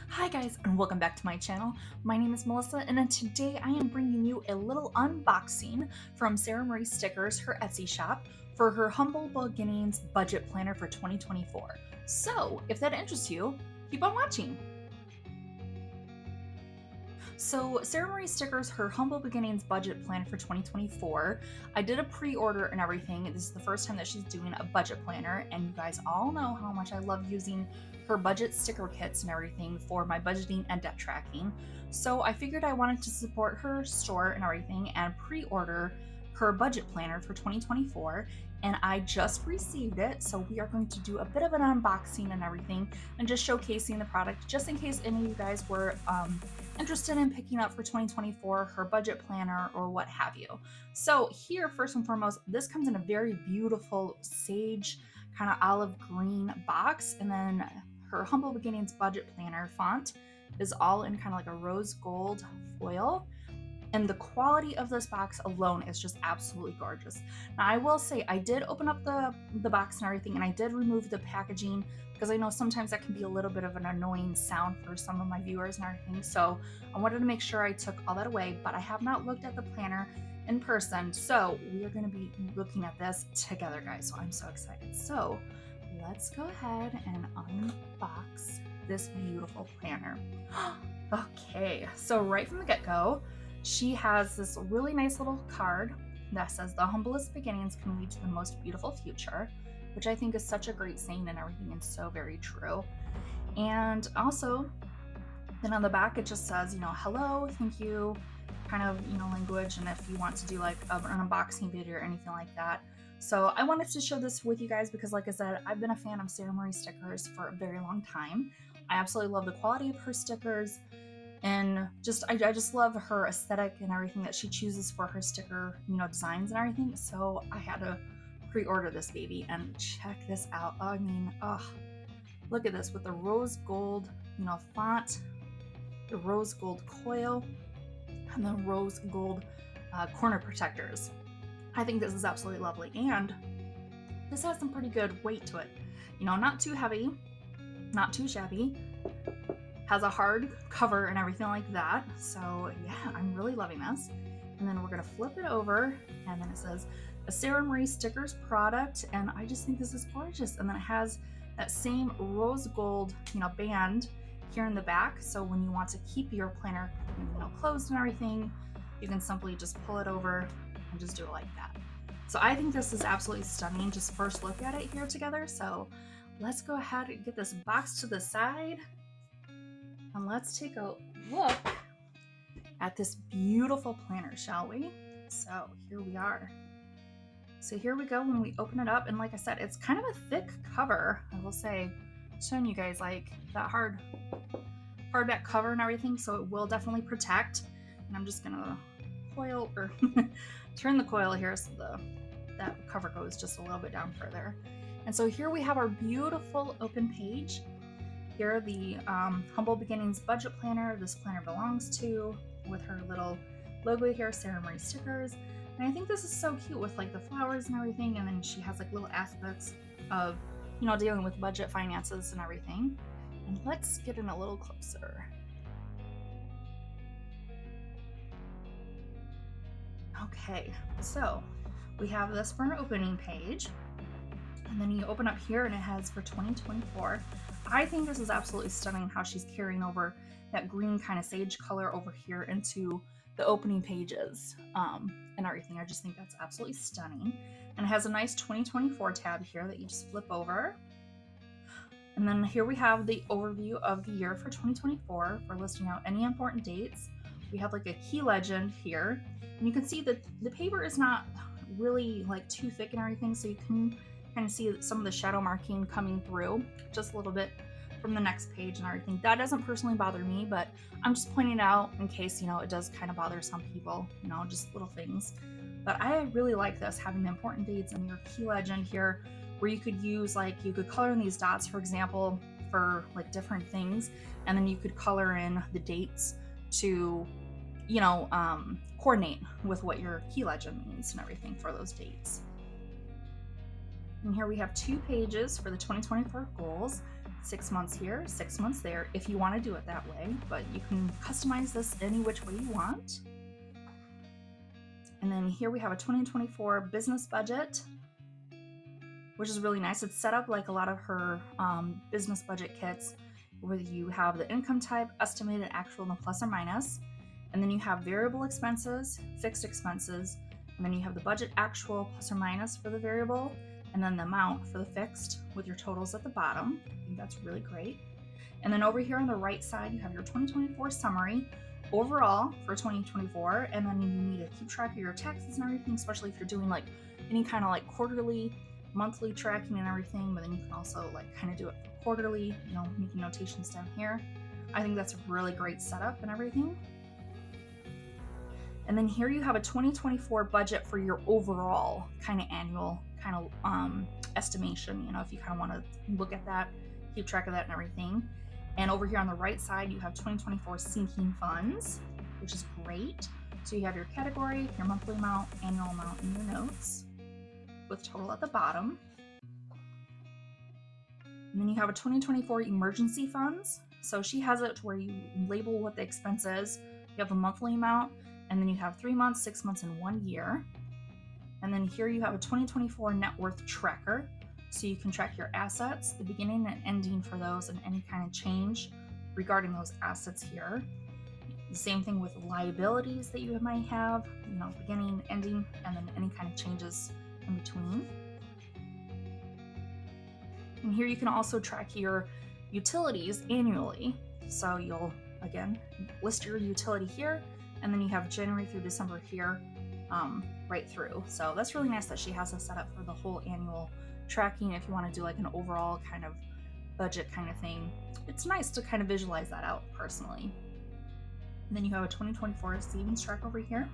Hi guys, and welcome back to my channel. My name is Melissa, and today I am bringing you a little unboxing from Sara Marie Stickers, her Etsy shop, for her Humble Beginnings Budget Planner for 2024. So, if that interests you, keep on watching. So Sara Marie Stickers, her Humble Beginnings Budget Plan for 2024. I did a pre-order and everything. This is the first time that she's doing a budget planner, and you guys all know how much I love using her budget sticker kits and everything for my budgeting and debt tracking. So I figured I wanted to support her store and everything and pre-order her budget planner for 2024, and I just received it, so we are going to do a bit of an unboxing and everything and just showcasing the product just in case any of you guys were interested in picking up for 2024 her budget planner or what have you. So here, first and foremost, this comes in a very beautiful sage kind of olive green box, and then her Humble Beginnings budget planner font is all in kind of like a rose gold foil. And the quality of this box alone is just absolutely gorgeous. Now, I will say I did open up the box and everything, and I did remove the packaging because I know sometimes that can be a little bit of an annoying sound for some of my viewers and everything. So I wanted to make sure I took all that away, but I have not looked at the planner in person. So we are going to be looking at this together, guys. So I'm so excited. So let's go ahead and unbox this beautiful planner. Okay, so right from the get-go, she has this really nice little card that says the humblest beginnings can lead to the most beautiful future, which I think is such a great saying and everything, and so very true. And also, then on the back it just says, hello, thank you, kind of, language, and if you want to do like an unboxing video or anything like that. So I wanted to show this with you guys because, like I said, I've been a fan of Sara Marie stickers for a very long time. I absolutely love the quality of her stickers, and I just love her aesthetic and everything that she chooses for her sticker, designs and everything. So I had to pre-order this baby, and check this out. I mean, look at this with the rose gold, font, the rose gold coil, and the rose gold corner protectors. I think this is absolutely lovely, and this has some pretty good weight to it. Not too heavy, not too shabby. Has a hard cover and everything like that. So yeah, I'm really loving this. And then we're gonna flip it over, and then it says a Sara Marie Stickers product, and I just think this is gorgeous. And then it has that same rose gold, band here in the back. So when you want to keep your planner, closed and everything, you can simply just pull it over and just do it like that. So I think this is absolutely stunning. Just first look at it here together. So let's go ahead and get this box to the side. And let's take a look at this beautiful planner, shall we? So here we are. So here we go when we open it up. And like I said, it's kind of a thick cover, I will say, showing you guys like that hardback cover and everything. So it will definitely protect. And I'm just gonna coil or turn the coil here so that cover goes just a little bit down further. And so here we have our beautiful open page. Here, the Humble Beginnings Budget Planner this planner belongs to, with her little logo here, Sara Marie Stickers. And I think this is so cute with like the flowers and everything, and then she has like little aspects of, dealing with budget finances and everything. And let's get in a little closer. Okay, so we have this for an opening page. And then you open up here and it has for 2024. I think this is absolutely stunning how she's carrying over that green kind of sage color over here into the opening pages and everything. I just think that's absolutely stunning. And it has a nice 2024 tab here that you just flip over. And then here we have the overview of the year for 2024 for listing out any important dates. We have like a key legend here. And you can see that the paper is not really like too thick and everything, so you can kind of see some of the shadow marking coming through just a little bit from the next page and everything. That doesn't personally bother me, but I'm just pointing it out in case, it does kind of bother some people, just little things. But I really like this, having the important dates and your key legend here, where you could use, like, you could color in these dots, for example, for like different things, and then you could color in the dates to, coordinate with what your key legend means and everything for those dates. And here we have 2 pages for the 2024 goals. 6 months here, 6 months there, if you want to do it that way, but you can customize this any which way you want. And then here we have a 2024 business budget, which is really nice. It's set up like a lot of her business budget kits, where you have the income type, estimated, actual, and the plus or minus. And then you have variable expenses, fixed expenses, and then you have the budget actual plus or minus for the variable, and then the amount for the fixed with your totals at the bottom. I think that's really great. And then over here on the right side, you have your 2024 summary overall for 2024, and then you need to keep track of your taxes and everything, especially if you're doing like any kind of like quarterly, monthly tracking and everything, but then you can also like kind of do it for quarterly, you know, making notations down here. I think that's a really great setup and everything. And then here you have a 2024 budget for your overall kind of annual kind of estimation, you know, if you kind of want to look at that, keep track of that and everything. And over here on the right side, you have 2024 sinking funds, which is great. So you have your category, your monthly amount, annual amount, and your notes with total at the bottom. And then you have a 2024 emergency funds. So she has it to where you label what the expense is. You have a monthly amount, and then you have 3 months, 6 months, and 1 year. And then here you have a 2024 net worth tracker. So you can track your assets, the beginning and ending for those, and any kind of change regarding those assets here. The same thing with liabilities that you might have, you know, beginning, ending, and then any kind of changes in between. And here you can also track your utilities annually. So you'll, again, list your utility here, and then you have January through December here, right through. So that's really nice that she has this set up for the whole annual tracking. If you want to do like an overall kind of budget kind of thing, it's nice to kind of visualize that out personally. And then you have a 2024 savings track over here.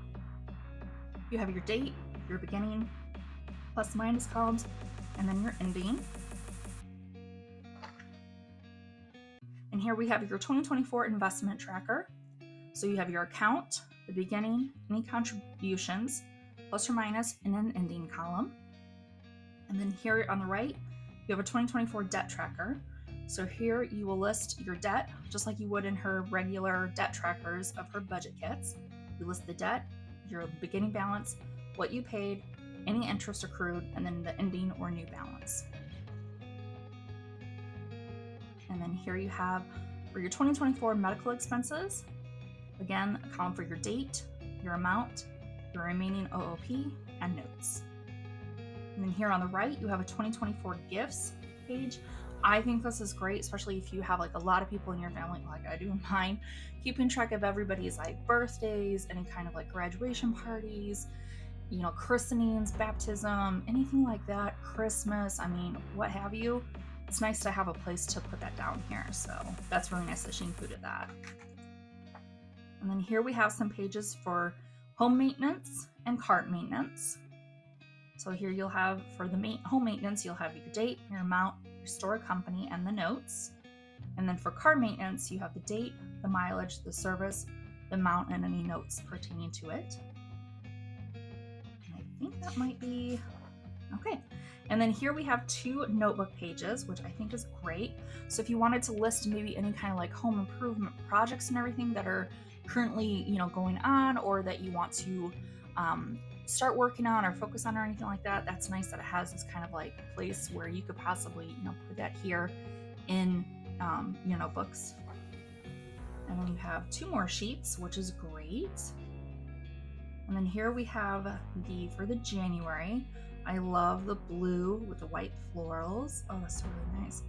You have your date, your beginning, plus minus columns, and then your ending. And here we have your 2024 investment tracker. So you have your account, the beginning, any contributions, plus or minus, and an ending column. And then here on the right, you have a 2024 debt tracker. So here you will list your debt, just like you would in her regular debt trackers of her budget kits. You list the debt, your beginning balance, what you paid, any interest accrued, and then the ending or new balance. And then here you have for your 2024 medical expenses, again, a column for your date, your amount, your remaining OOP, and notes. And then here on the right, you have a 2024 gifts page. I think this is great, especially if you have like a lot of people in your family, like I do in mine, keeping track of everybody's like birthdays, any kind of like graduation parties, you know, christenings, baptism, anything like that, Christmas, I mean, what have you. It's nice to have a place to put that down here. So that's really nice that she included that. And then here we have some pages for home maintenance and cart maintenance. So here you'll have for the home maintenance, you'll have your date, your amount, your store company, and the notes. And then for car maintenance, you have the date, the mileage, the service, the amount, and any notes pertaining to it. And I think that might be okay. And then here we have 2 notebook pages, which I think is great. So if you wanted to list maybe any kind of like home improvement projects and everything that are currently, you know, going on, or that you want to start working on or focus on or anything like that, that's nice that it has this kind of like place where you could possibly, you know, put that here in your notebooks. And then you have 2 more sheets, which is great. And then here we have for the January. I love the blue with the white florals. Oh, that's really nice.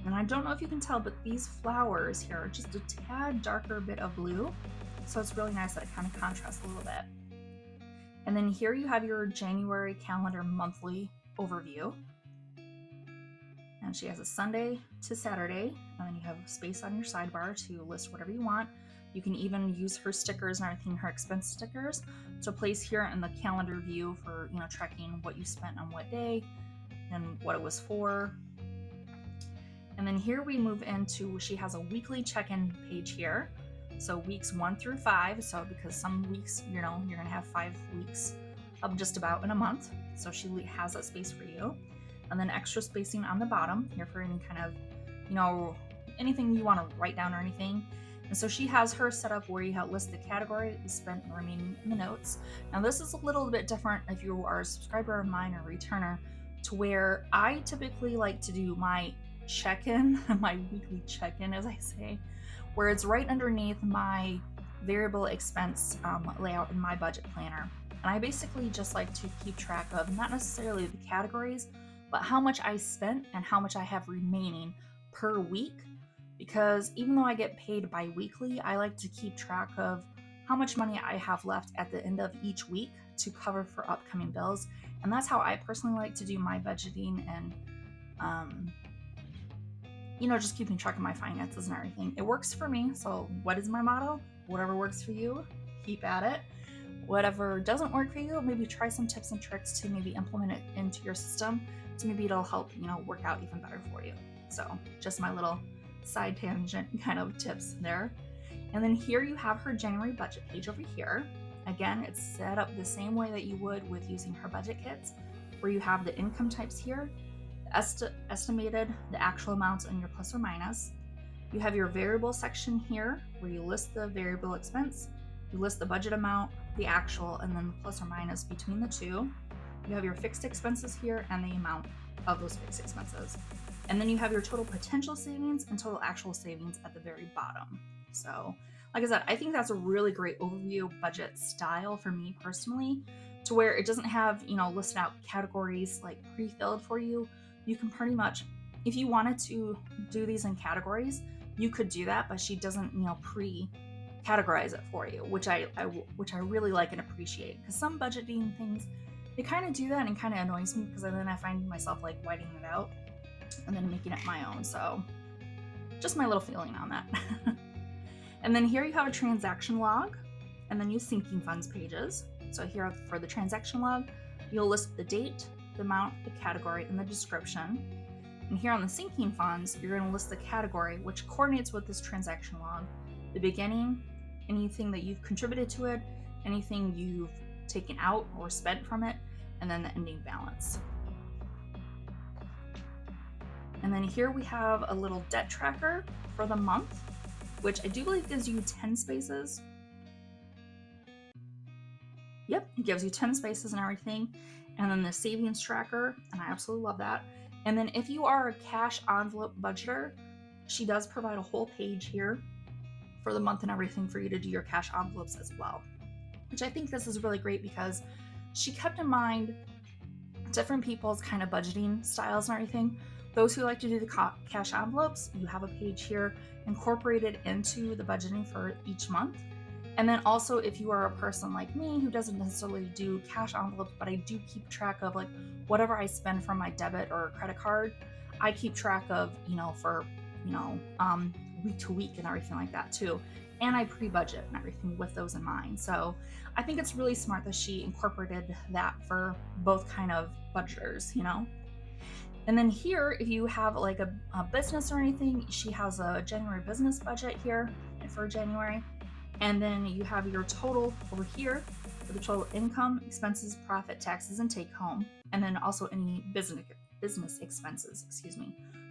And I don't know if you can tell, but these flowers here are just a tad darker bit of blue. So it's really nice that it kind of contrasts a little bit. And then here you have your January calendar monthly overview. And she has a Sunday to Saturday, and then you have space on your sidebar to list whatever you want. You can even use her stickers and everything, her expense stickers, to place here in the calendar view for, you know, tracking what you spent on what day and what it was for. And then here we move into, she has a weekly check-in page here. So weeks 1 through 5. So because some weeks, you know, you're going to have 5 weeks of just about in a month. So she has that space for you. And then extra spacing on the bottom here for any kind of anything you want to write down or anything. And so she has her set up where you have list the category, the spent, and remaining in the notes. Now this is a little bit different if you are a subscriber of mine or returner, to where I typically like to do my check-in, my weekly check-in, as I say, where it's right underneath my variable expense layout in my budget planner. And I basically just like to keep track of not necessarily the categories, but how much I spent and how much I have remaining per week. Because even though I get paid bi-weekly, I like to keep track of how much money I have left at the end of each week to cover for upcoming bills. And that's how I personally like to do my budgeting and just keeping track of my finances and everything. It works for me. So what is my motto? Whatever works for you, keep at it. Whatever doesn't work for you, maybe try some tips and tricks to maybe implement it into your system. So maybe it'll help, work out even better for you. So just my little side tangent kind of tips there. And then here you have her January budget page over here. Again, it's set up the same way that you would with using her budget kits, where you have the income types here, estimated, the actual amounts, and your plus or minus. You have your variable section here where you list the variable expense, you list the budget amount, the actual, and then the plus or minus between the two. You have your fixed expenses here and the amount of those fixed expenses. And then you have your total potential savings and total actual savings at the very bottom. So, like I said, I think that's a really great overview budget style for me personally, to where it doesn't have, listed out categories like pre-filled for you. You can pretty much, if you wanted to do these in categories, you could do that, but she doesn't, pre-categorize it for you, which I really like and appreciate. Because some budgeting things, they kind of do that and kind of annoys me, because then I find myself like whiting it out and then making it my own. So just my little feeling on that. And then here you have a transaction log, and then you sinking funds pages. So here for the transaction log, you'll list the date, the amount, the category, and the description. And here on the sinking funds, you're going to list the category, which coordinates with this transaction log, the beginning, anything that you've contributed to it, anything you've taken out or spent from it, and then the ending balance. And then here we have a little debt tracker for the month, which I do believe gives you 10 spaces. Yep, it gives you 10 spaces and everything. And then the savings tracker, and I absolutely love that. And then if you are a cash envelope budgeter, she does provide a whole page here for the month and everything for you to do your cash envelopes as well. Which I think this is really great, because she kept in mind different people's kind of budgeting styles and everything. Those who like to do the cash envelopes, you have a page here incorporated into the budgeting for each month. And then also, if you are a person like me who doesn't necessarily do cash envelopes, but I do keep track of like whatever I spend from my debit or credit card, I keep track of, for, week to week and everything like that too. And I pre-budget and everything with those in mind. So I think it's really smart that she incorporated that for both kind of budgeters, And then here, if you have like a business or anything, she has a January business budget here for January. And then you have your total over here for the total income, expenses, profit, taxes, and take home. And then also any business expenses,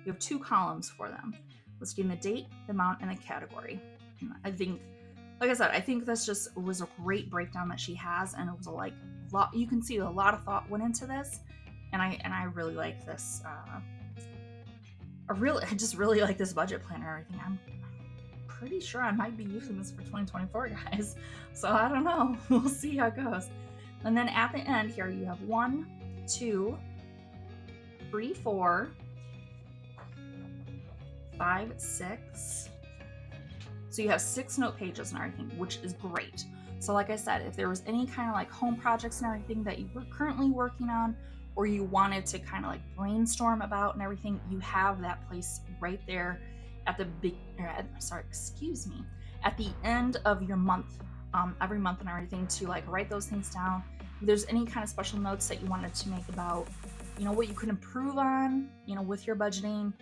You have 2 columns for them, listing the date, the amount, and the category. And I think, like I said, I think this just was a great breakdown that she has. And it was you can see a lot of thought went into this. And I really like this. I just really like this budget planner and everything. I'm pretty sure I might be using this for 2024, guys. So I don't know. We'll see how it goes. And then at the end here, you have 1, 2, 3, 4, 5, 6. So you have 6 note pages and everything, which is great. So like I said, if there was any kind of like home projects and everything that you were currently working on, or you wanted to kind of like brainstorm about and everything, you have that place right there at the at the end of your month, every month and everything, to like write those things down. If there's any kind of special notes that you wanted to make about, what you could improve on, with your budgeting,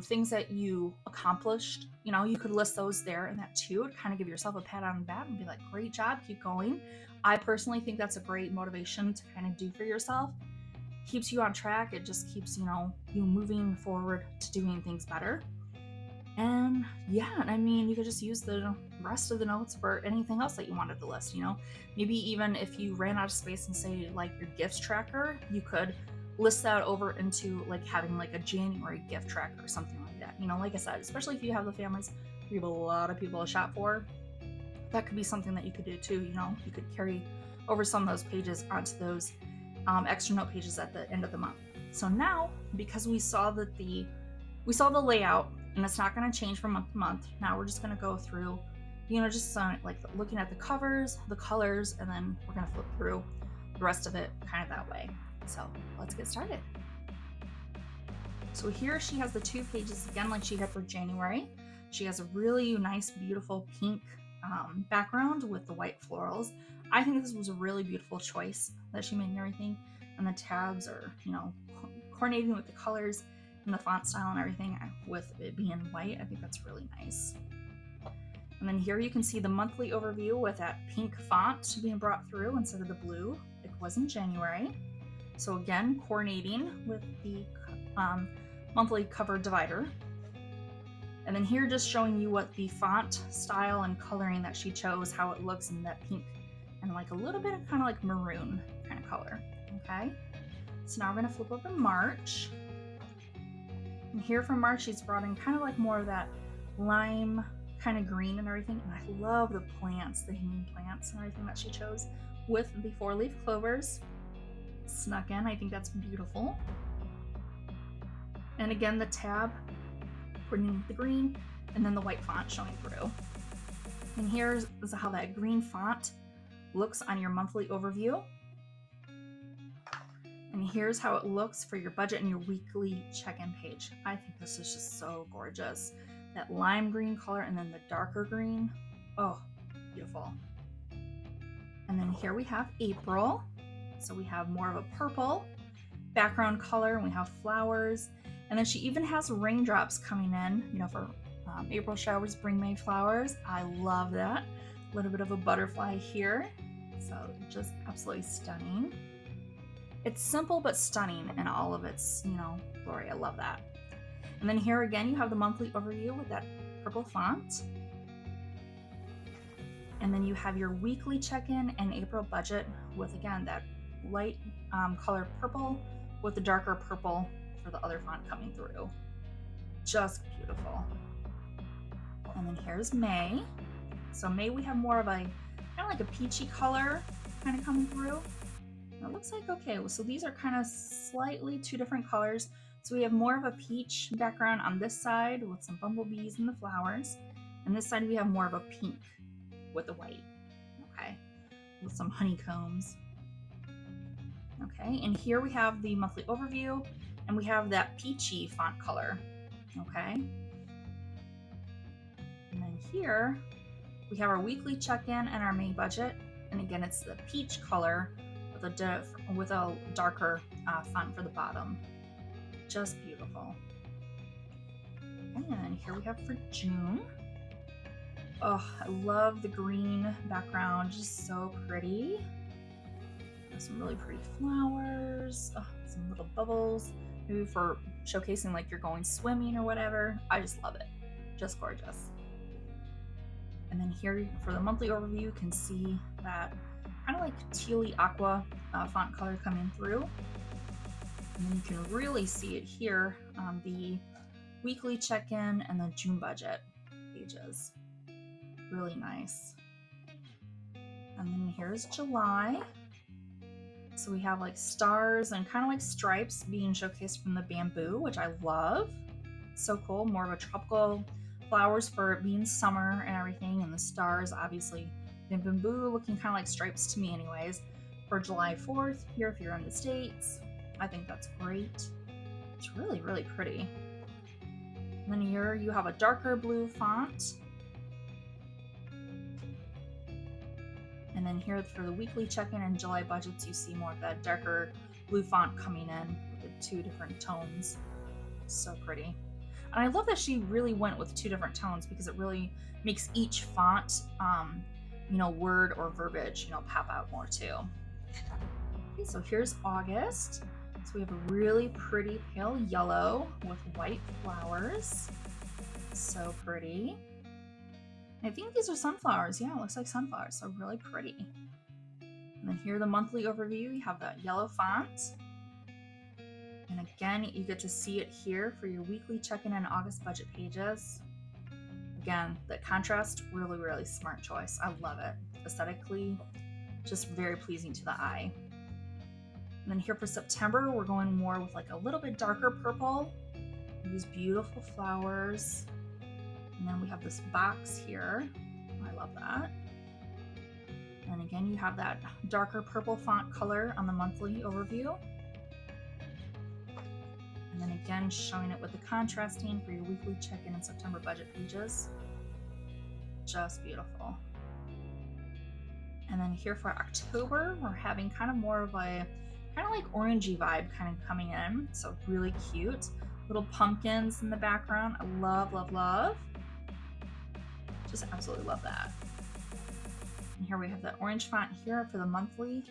things that you accomplished, you could list those there and that too, to kind of give yourself a pat on the back and be like, great job, keep going. I personally think that's a great motivation to kind of do for yourself. keeps you on track. It just keeps, you know, you moving forward to doing things better. And yeah, I mean, you could just use the rest of the notes for anything else that you wanted to list, you know? Maybe even if you ran out of space and say like your gifts tracker, you could list that over into like having like a January gift tracker or something like that. You know, like I said, especially if you have the families, you have a lot of people to shop for, that could be something that you could do too. You know, you could carry over some of those pages onto those extra note pages at the end of the month. So now, because we saw the layout, and it's not going to change from month to month. Now we're just going to go through, you know, just like looking at the covers, the colors, and then we're going to flip through the rest of it kind of that way. So let's get started. So here she has the 2 pages again, like she had for January. She has a really nice, beautiful pink background with the white florals. I think this was a really beautiful choice that she made and everything. And the tabs are, you know, coordinating with the colors and the font style and everything with it being white. I think that's really nice. And then here you can see the monthly overview with that pink font being brought through instead of the blue. It was in January. So again, coordinating with the monthly cover divider. And then here just showing you what the font style and coloring that she chose, how it looks in that pink and like a little bit of kind of like maroon kind of color. Okay, so now we're gonna flip open March. And here from March, she's brought in kind of like more of that lime kind of green and everything. And I love the plants, the hanging plants and everything that she chose with the 4-leaf clovers snuck in. I think that's beautiful. And again, the tab coordinating with the green and then the white font showing through. And here's how that green font looks on your monthly overview. And here's how it looks for your budget and your weekly check-in page. I think this is just so gorgeous. That lime green color and then the darker green. Oh, beautiful. And then here we have April. So we have more of a purple background color and we have flowers. And then she even has raindrops coming in, you know, for April showers bring May flowers. I love that. A little bit of a butterfly here. So just absolutely stunning. It's simple but stunning in all of its, you know, glory. I love that. And then here again, you have the monthly overview with that purple font. And then you have your weekly check-in and April budget with, again, that light color purple with the darker purple for the other font coming through. Just beautiful. And then here's May. So May, we have more of a kind of like a peachy color kind of coming through. And it looks like, okay, so these are kind of slightly 2 different colors. So we have more of a peach background on this side with some bumblebees and the flowers. And this side we have more of a pink with the white, okay, with some honeycombs. Okay, and here we have the monthly overview and we have that peachy font color, okay. And then here we have our weekly check-in and our May budget. And again, it's the peach color with a darker font for the bottom. Just beautiful. And then here we have for June. Oh, I love the green background, just so pretty. There's some really pretty flowers, some little bubbles, maybe for showcasing like you're going swimming or whatever. I just love it, just gorgeous. And then here for the monthly overview, you can see that kind of like tealy aqua font color coming through. And then you can really see it here on the weekly check-in and the June budget pages. Really nice. And then here's July. So we have like stars and kind of like stripes being showcased from the bamboo, which I love. So cool. More of a tropical flowers for it being summer and everything. And the stars, obviously, the bamboo looking kind of like stripes to me anyways. For July 4th, here if you're in the States. I think that's great. It's really, really pretty. And then here you have a darker blue font. And then here for the weekly check-in and July budgets, you see more of that darker blue font coming in with the 2 different tones. So pretty. And I love that she really went with 2 different tones because it really makes each font, you know, word or verbiage, you know, pop out more too. Okay, so here's August. So we have a really pretty pale yellow with white flowers. So pretty. I think these are sunflowers. Yeah, it looks like sunflowers. So really pretty. And then here the monthly overview. You have that yellow font. And again, you get to see it here for your weekly check-in and August budget pages. Again, the contrast, really, really smart choice. I love it. Aesthetically, just very pleasing to the eye. And then here for September, we're going more with like a little bit darker purple. These beautiful flowers. And then we have this box here. I love that. And again, you have that darker purple font color on the monthly overview. And then again, showing it with the contrasting for your weekly check-in and September budget pages. Just beautiful. And then here for October, we're having kind of more of a kind of like orangey vibe kind of coming in. So really cute. Little pumpkins in the background. I love, love, love. Just absolutely love that. And here we have that orange font here for the monthly.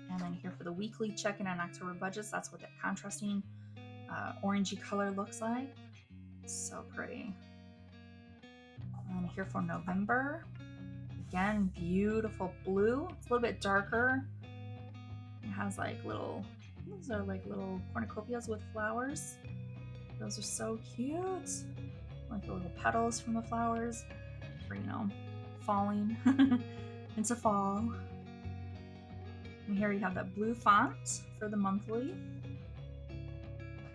And then here for the weekly check-in and October budgets, that's what that contrasting orangey color looks like. So pretty. And then here for November, again, beautiful blue. It's a little bit darker. It has like little, those are like little cornucopias with flowers. Those are so cute. Like the little petals from the flowers for, you know, falling into fall. And here you have that blue font for the monthly.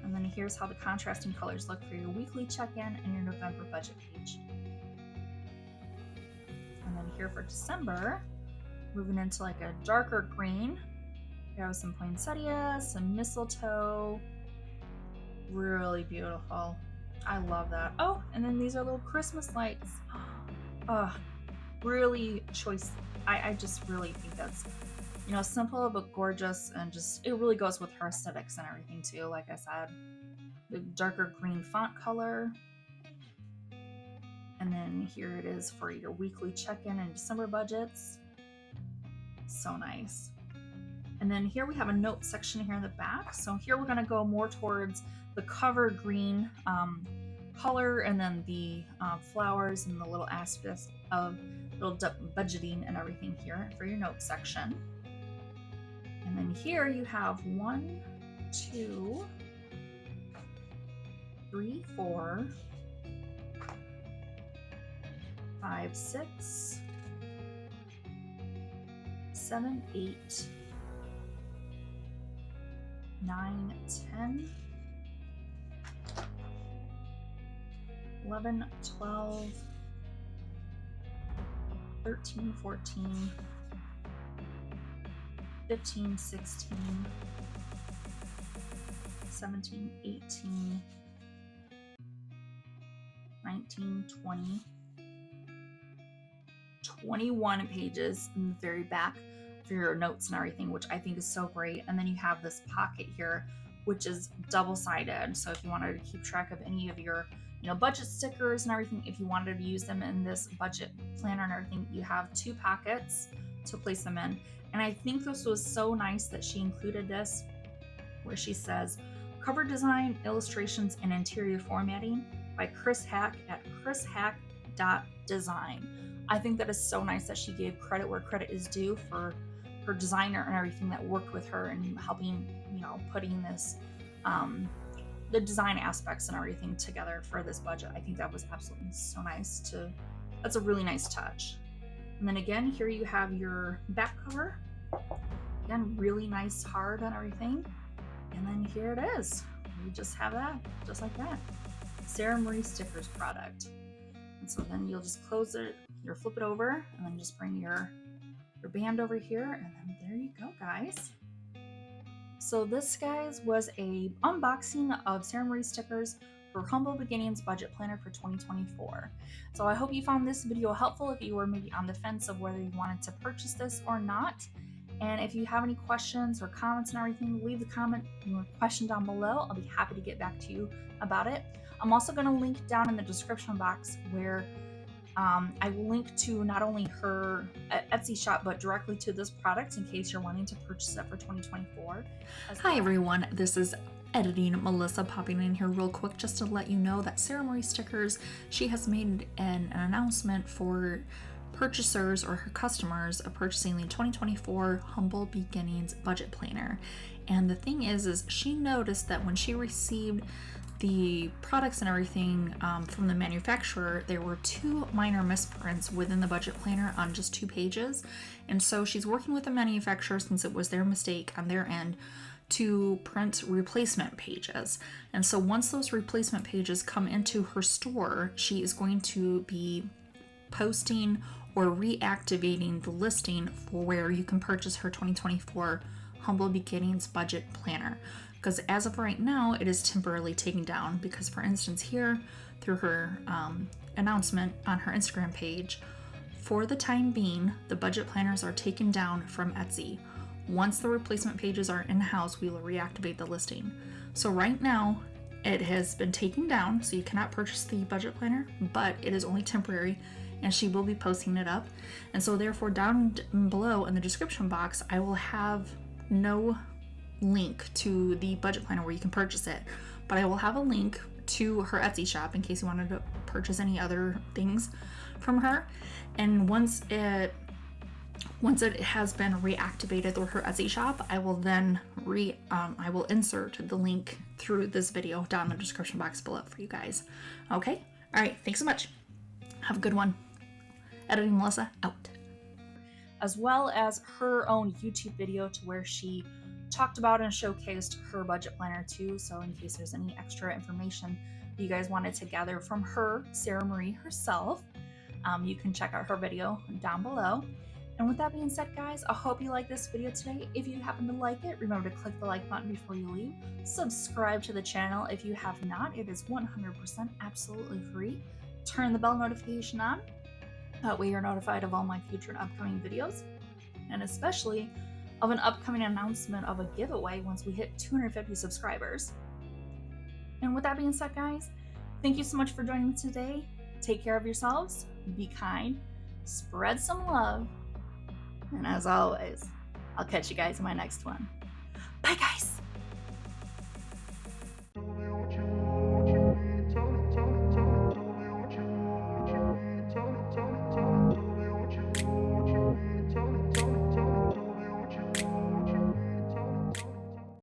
And then here's how the contrasting colors look for your weekly check-in and your November budget page. And then here for December, moving into like a darker green. We have some poinsettia, some mistletoe. Really beautiful. I love that. Oh, and then these are little Christmas lights. Really choice. I just really think that's, you know, simple but gorgeous, and just it really goes with her aesthetics and everything too. Like I said, the darker green font color. And then here it is for your weekly check-in and December budgets. So nice. And then here we have a note section here in the back. So here we're going to go more towards the cover green color, and then the flowers and the little aspects of little budgeting and everything here for your note section. And then here you have 1, 2, 3, 4, 5, 6, 7, 8, 9, 10, 11, 12, 13, 14, 15, 16, 17, 18, 19, 20, 21 pages in the very back for your notes and everything, which I think is so great. And then you have this pocket here, which is double-sided. So if you wanted to keep track of any of your, you know, budget stickers and everything, if you wanted to use them in this budget planner and everything, you have 2 pockets to place them in. And I think this was so nice that she included this, where she says, cover design, illustrations, and interior formatting by Chris Hack at chrishack.design. I think that is so nice that she gave credit where credit is due for her designer and everything that worked with her and helping, you know, putting this, the design aspects and everything together for this budget. I think that was absolutely so nice that's a really nice touch. And then again, here you have your back cover. Again, really nice, hard and everything. And then here it is. We just have that, just like that. Sara Marie Stickers product. And so then you'll just close it, you'll flip it over, and then just bring your band over here, and then there you go, guys. So this, guys, was a unboxing of Sara Marie Stickers for Humble Beginnings Budget Planner for 2024. So I hope you found this video helpful if you were maybe on the fence of whether you wanted to purchase this or not. And if you have any questions or comments and everything, leave the comment or question down below. I'll be happy to get back to you about it. I'm also going to link down in the description box where I will link to not only her Etsy shop, but directly to this product in case you're wanting to purchase it for 2024. Hi everyone, this is editing Melissa popping in here real quick just to let you know that Sara Marie Stickers, she has made an announcement for purchasers or her customers of purchasing the 2024 Humble Beginnings Budget Planner. And the thing is she noticed that when she received the products and everything from the manufacturer, there were 2 minor misprints within the budget planner on just 2 pages. And so she's working with the manufacturer, since it was their mistake on their end, to print replacement pages. And so once those replacement pages come into her store, she is going to be posting or reactivating the listing for where you can purchase her 2024 Humble Beginnings Budget Planner. Because as of right now, it is temporarily taken down because, for instance, here through her announcement on her Instagram page, for the time being, the budget planners are taken down from Etsy. Once the replacement pages are in-house, we will reactivate the listing. So right now, it has been taken down, so you cannot purchase the budget planner, but it is only temporary, and she will be posting it up. And so therefore, down below in the description box, I will have no link to the budget planner where you can purchase it, but I will have a link to her Etsy shop in case you wanted to purchase any other things from her. And once it has been reactivated through her Etsy shop, I will then I will insert the link through this video down in the description box below for you guys. Okay, all right, thanks so much, have a good one. Editing Melissa out. As well as her own YouTube video to where she talked about and showcased her budget planner too. So in case there's any extra information you guys wanted to gather from her, Sara Marie herself, you can check out her video down below. And with that being said, guys, I hope you like this video today. If you happen to like it, remember to click the like button before you leave. Subscribe to the channel if you have not. It is 100% absolutely free. Turn the bell notification on. That way you're notified of all my future and upcoming videos, and especially of an upcoming announcement of a giveaway once we hit 250 subscribers. And with that being said, guys, thank you so much for joining me today. Take care of yourselves, be kind, spread some love, and as always, I'll catch you guys in my next one. Bye, guys!